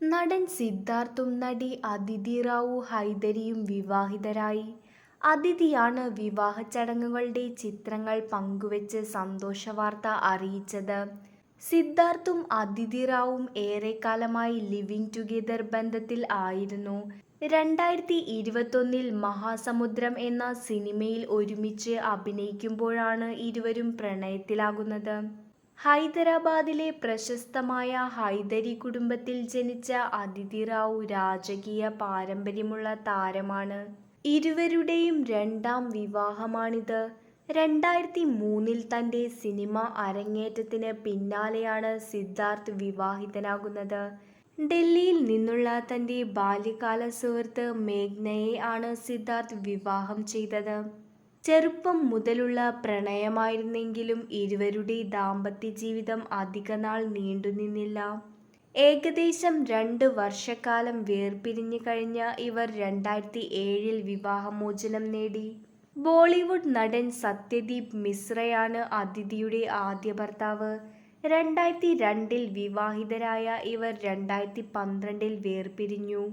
നടൻ സിദ്ധാർത്ഥും നടി അതിഥി റാവു ഹൈദരിയും വിവാഹിതരായി. അതിഥിയാണ് വിവാഹ ചടങ്ങുകളുടെ ചിത്രങ്ങൾ പങ്കുവച്ച് സന്തോഷവാർത്ത അറിയിച്ചത്. സിദ്ധാർത്ഥും അതിഥി റാവുവും ഏറെക്കാലമായി ലിവിംഗ് ടുഗെദർ ബന്ധത്തിൽ ആയിരുന്നു. 2021 മഹാസമുദ്രം എന്ന സിനിമയിൽ ഒരുമിച്ച് അഭിനയിക്കുമ്പോഴാണ് ഇരുവരും പ്രണയത്തിലാകുന്നത്. ഹൈദരാബാദിലെ പ്രശസ്തമായ ഹൈദരി കുടുംബത്തിൽ ജനിച്ച അതിഥി റാവു രാജകീയ പാരമ്പര്യമുള്ള താരമാണ്. ഇരുവരുടെയും രണ്ടാം വിവാഹമാണിത്. 2003 തന്റെ സിനിമ അരങ്ങേറ്റത്തിന് പിന്നാലെയാണ് സിദ്ധാർത്ഥ് വിവാഹിതനാകുന്നത്. ഡൽഹിയിൽ നിന്നുള്ള തന്റെ ബാല്യകാല സുഹൃത്ത് മേഘ്നയെ ആണ് സിദ്ധാർത്ഥ് വിവാഹം ചെയ്തത്. ചെറുപ്പം മുതലുള്ള പ്രണയമായിരുന്നെങ്കിലും ഇരുവരുടെ ദാമ്പത്യ ജീവിതം അധികനാൾ നീണ്ടുനിന്നില്ല. ഏകദേശം 2 വർഷക്കാലം വേർപിരിഞ്ഞ് കഴിഞ്ഞ ഇവർ 2007 വിവാഹമോചനം നേടി. ബോളിവുഡ് നടൻ സത്യദീപ് മിശ്രയാണ് അതിഥിയുടെ ആദ്യ ഭർത്താവ്. 2002 വിവാഹിതരായ ഇവർ 2012 വേർപിരിഞ്ഞു.